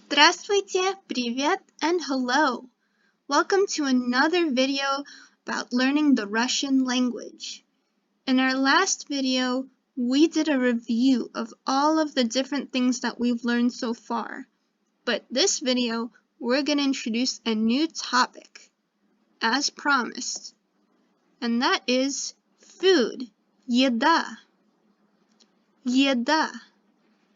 Здравствуйте, привет, and hello. Welcome to another video about learning the Russian language. In our last video, we did a review of all of the different things that we've learned so far. But this video, we're going to introduce a new topic, as promised, and that is food, еда. Еда.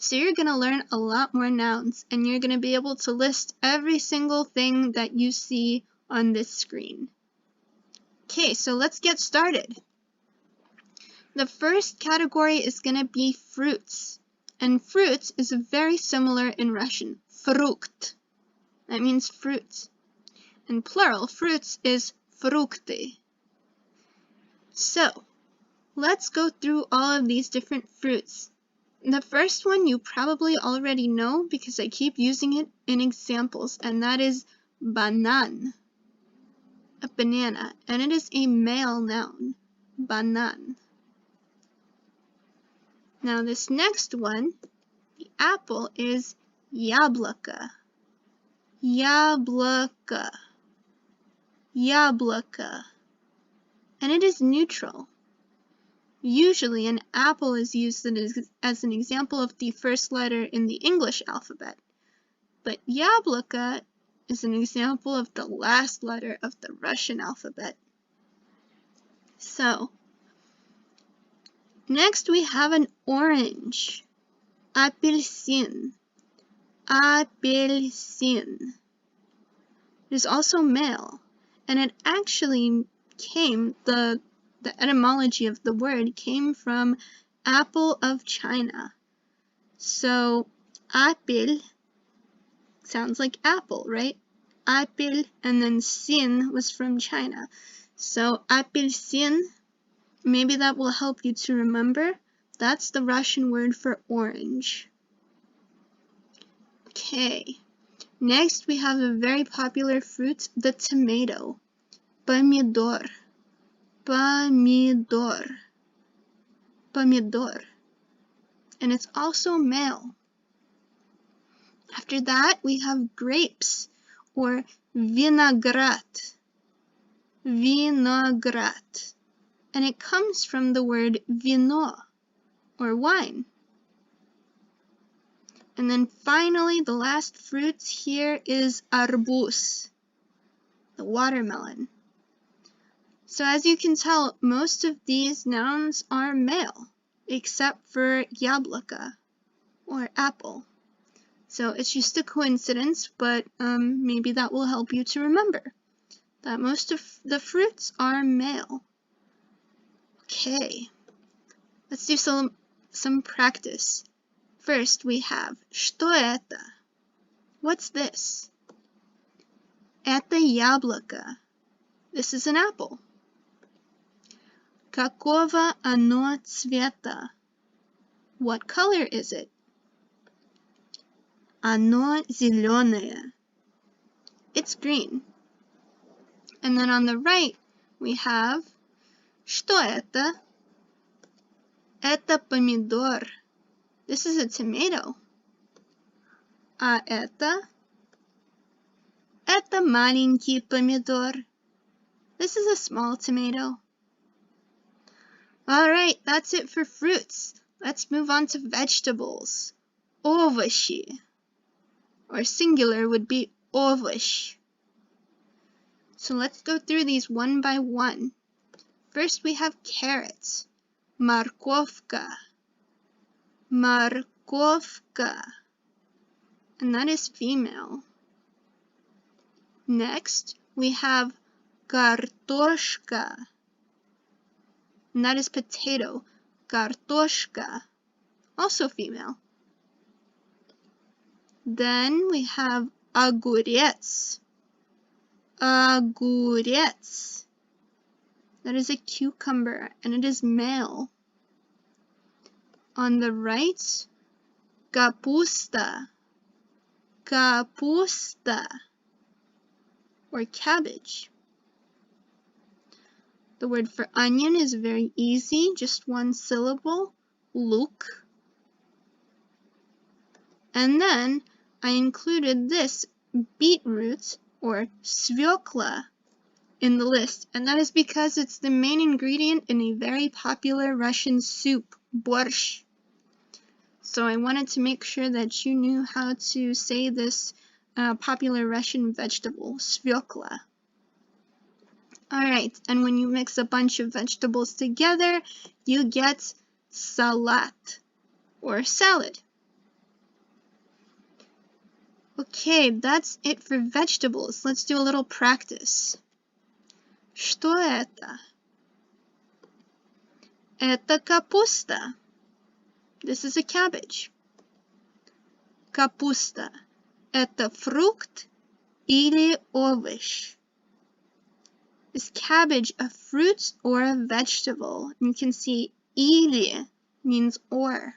So you're going to learn a lot more nouns, and you're going to be able to list every single thing that you see on this screen. Okay, so let's get started. The first category is going to be fruits, and fruits is very similar in Russian, ФРУКТ. That means fruit. And plural, fruits is ФРУКТЫ. So, let's go through all of these different fruits. The first one you probably already know because I keep using it in examples, and that is banan, a banana, and it is a male noun, banan. Now this next one, the apple, is яблоко, яблоко, яблоко, and it is neutral. Usually, an apple is used as an example of the first letter in the English alphabet, but яблоко is an example of the last letter of the Russian alphabet. So, next we have an orange, апельсин, апельсин. It is also male, and it actually came, the etymology of the word came from apple of China. So, apel sounds like apple, right? Apel, and then sin was from China. So, апельсин, maybe that will help you to remember. That's the Russian word for orange. Okay, next we have a very popular fruit, the tomato, помидор. Помидор, помидор, and it's also male. After that, we have grapes, or виноград, виноград, and it comes from the word вино, or wine. And then finally, the last fruit here is арбуз, the watermelon. So as you can tell, most of these nouns are male, except for яблоко, or apple. So it's just a coincidence, but maybe that will help you to remember that most of the fruits are male. Okay, let's do some practice. First we have, что это? What's this? Это яблоко. This is an apple. Какого оно цвета? What color is it? Оно зеленое. It's green. And then on the right, we have, что это? Это помидор. This is a tomato. А это? Это маленький помидор. This is a small tomato. Alright, that's it for fruits. Let's move on to vegetables. ОВОЩи, or singular would be ОВОЩ. So let's go through these one by one. First we have carrots, морковка, морковка, and that is female. Next we have картошка, and that is potato, картошка, also female. Then we have огурец, огурец, that is a cucumber, and it is male. On the right, капуста, капуста, or cabbage. The word for onion is very easy, just one syllable, luk. And then I included this beetroot or svekla in the list, and that is because it's the main ingredient in a very popular Russian soup, borscht. So I wanted to make sure that you knew how to say this popular Russian vegetable, svekla. Alright, and when you mix a bunch of vegetables together, you get salat, or salad. Okay, that's it for vegetables. Let's do a little practice. Что это? Это капуста. This is a cabbage. Капуста. Это фрукт или овощ? Is cabbage a fruit or a vegetable? And you can see или means or.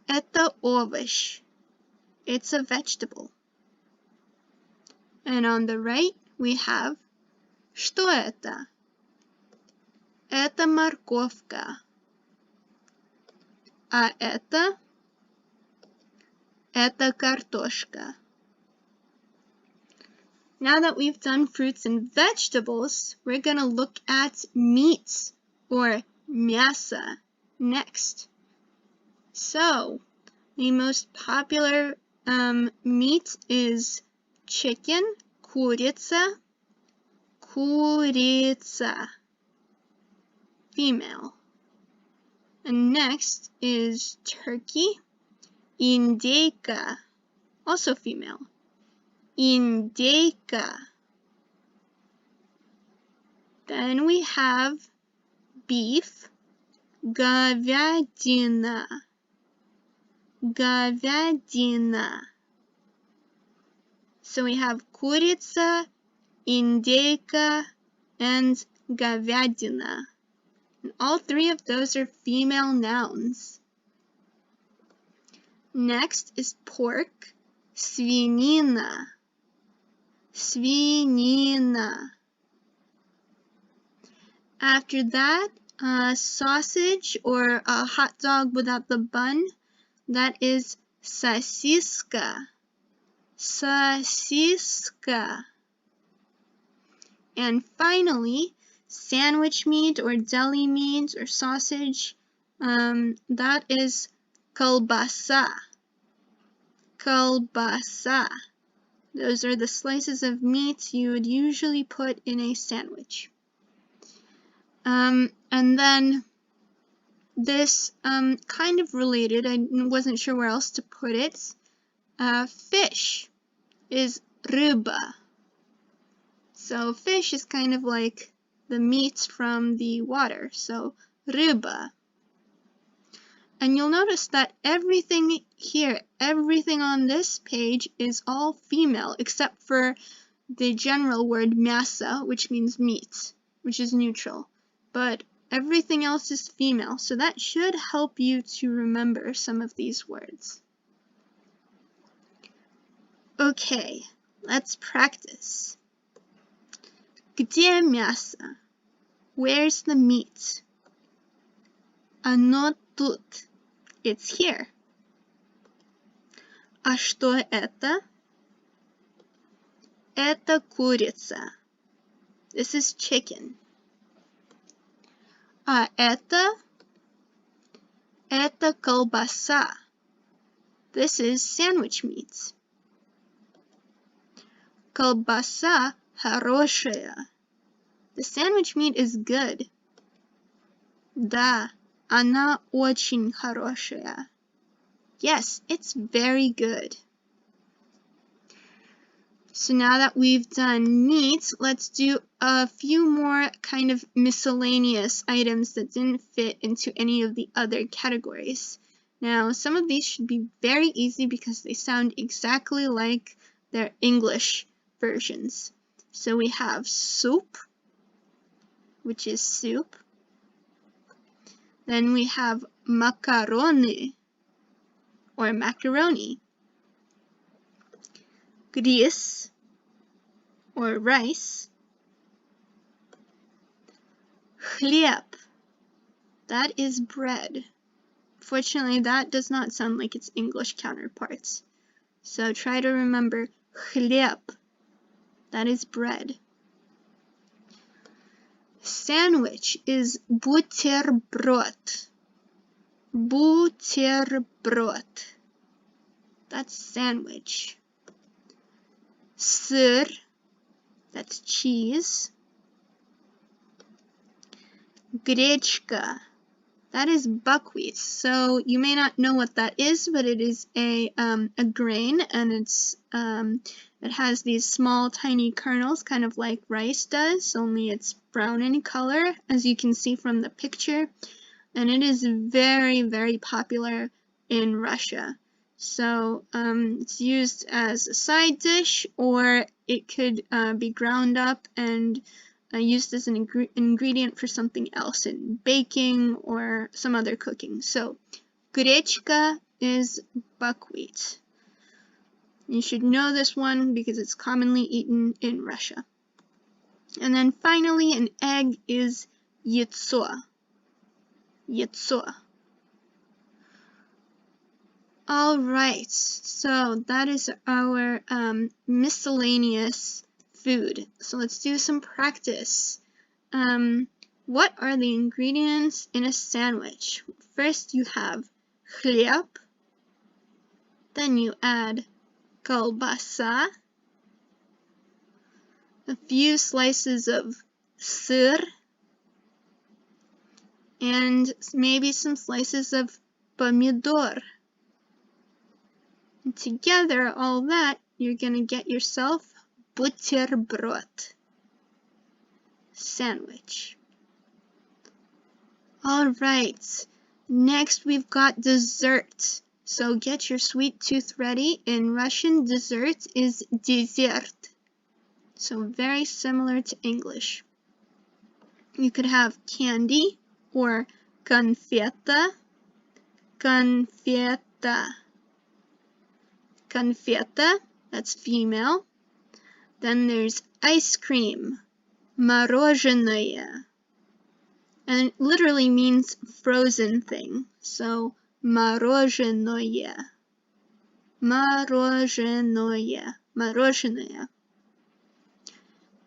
Это овощ. It's a vegetable. And on the right we have что это? Это морковка. А это картошка. Now that we've done fruits and vegetables, we're going to look at meats, or мясо, next. So, the most popular meat is chicken, курица, female. And next is turkey, индейка, also female. Индейка. Then we have beef, говядина. So we have курица, индейка, and говядина. And all three of those are female nouns. Next is pork, свинина. After that, sausage or a hot dog without the bun, that is сосиска. And finally, sandwich meat or deli meat or sausage, that is колбаса. Those are the slices of meat you would usually put in a sandwich. And then this kind of related, I wasn't sure where else to put it. Fish is рыба. So fish is kind of like the meat from the water, so рыба. And you'll notice that everything here, everything on this page is all female except for the general word мясо, which means meat, which is neutral. But everything else is female, so that should help you to remember some of these words. Okay, let's practice. Где мясо? Where's the meat? Оно тут. It's here. А что это? Это курица. This is chicken. А это колбаса. This is sandwich meat. Колбаса хорошая. The sandwich meat is good. Да, она очень хорошая. Yes, it's very good. So now that we've done meat, let's do a few more kind of miscellaneous items that didn't fit into any of the other categories. Now, some of these should be very easy because they sound exactly like their English versions. So we have soup, which is soup. Then we have macaroni, or macaroni. Рис, or rice. Хлеб, that is bread. Unfortunately, that does not sound like its English counterparts. So try to remember хлеб. That is bread. Sandwich is бутерброд. Бутерброд. That's sandwich. Сыр. That's cheese. Гречка. That is buckwheat. So you may not know what that is, but it is a grain, and it has these small tiny kernels, kind of like rice does, only it's brown in color, as you can see from the picture. And it is very, very popular in Russia. So it's used as a side dish, or it could be ground up and used as an ingredient for something else in baking or some other cooking. So гречка is buckwheat. You should know this one because it's commonly eaten in Russia. And then finally, an egg is яйцо. Яйцо. All right, so that is our miscellaneous food. So let's do some practice. What are the ingredients in a sandwich? First you have хлеб, then you add колбаса, a few slices of сыр, and maybe some slices of помидор. And together, all that, you're gonna get yourself бутерброд, sandwich. All right, next we've got dessert. So get your sweet tooth ready. In Russian, dessert is ДЕСЕРТ. So very similar to English. You could have candy or конфета. Конфета. Конфета, that's female. Then there's ice cream, мороженое. And it literally means frozen thing. So мороженое. Мороженое. Мороженое.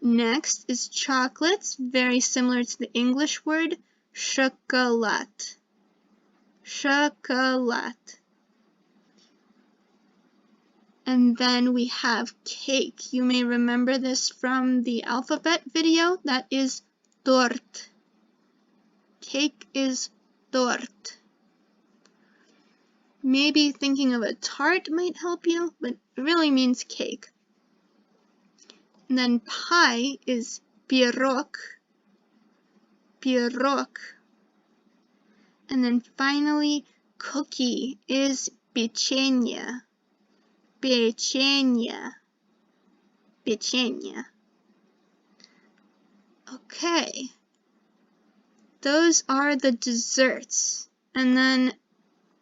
Next is chocolates, very similar to the English word шоколад. Шоколад. And then we have cake. You may remember this from the alphabet video. That is торт. Cake is торт. Maybe thinking of a tart might help you, but it really means cake. And then pie is пирог. Пирог. And then finally, cookie is печенье. Печенье. Печенье. Okay. Those are the desserts. And then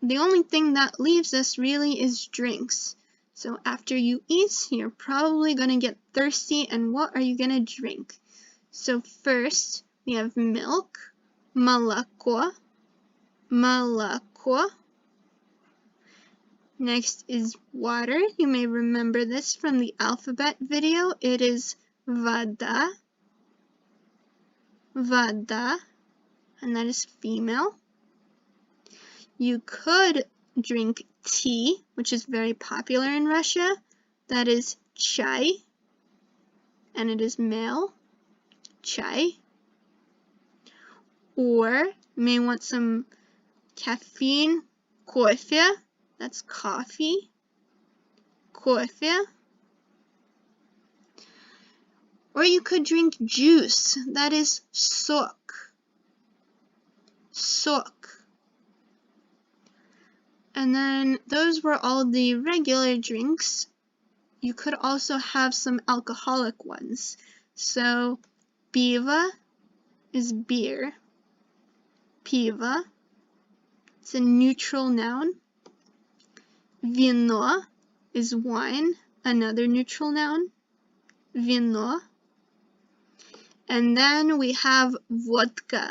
the only thing that leaves us really is drinks. So after you eat, you're probably going to get thirsty, and what are you going to drink? So first, we have milk, молоко, молоко. Next is water. You may remember this from the alphabet video. It is вода, вода, and that is female. You could drink tea, which is very popular in Russia. That is чай, and it is male, чай. Or you may want some caffeine, кофе. That's coffee, кофе. Or you could drink juice, that is сок, сок. And then those were all the regular drinks. You could also have some alcoholic ones. So пиво is beer, пиво. It's a neutral noun. Вино is wine, another neutral noun, вино. And then we have vodka.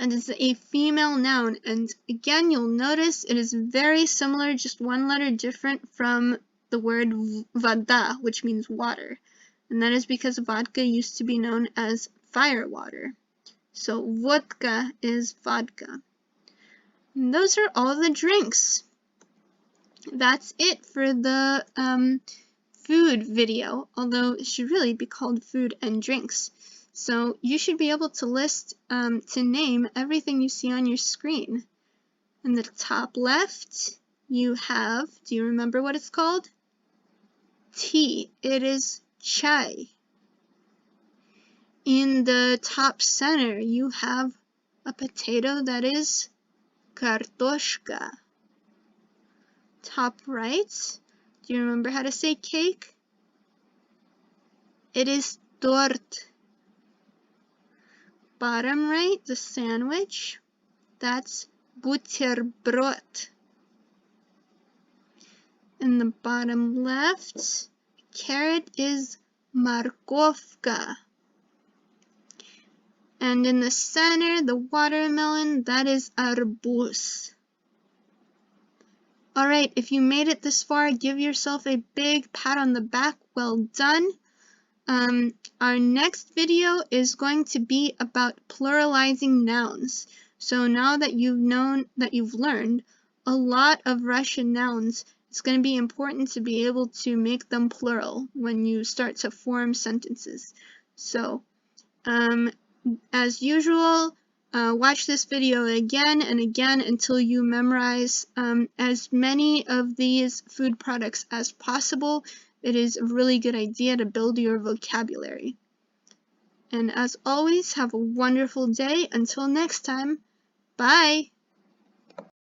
and it's a female noun. And again, you'll notice it is very similar, just one letter different from the word voda, which means water. And that is because vodka used to be known as fire water. So vodka is vodka. And those are all the drinks. That's it for the food video, although it should really be called food and drinks. So you should be able to list, to name everything you see on your screen. In the top left, you have, do you remember what it's called? Tea. It is chai. In the top center, you have a potato that is kartoshka. Top right, do you remember how to say cake? It is tort. Bottom right, the sandwich, that's buterbrot. In the bottom left, carrot is markovka. And in the center, the watermelon, that is arbuz. Alright, if you made it this far, give yourself a big pat on the back. Well done. Our next video is going to be about pluralizing nouns. So now that you've learned a lot of Russian nouns, it's going to be important to be able to make them plural when you start to form sentences. So, as usual, watch this video again and again until you memorize as many of these food products as possible. It is a really good idea to build your vocabulary. And as always, have a wonderful day. Until next time, bye!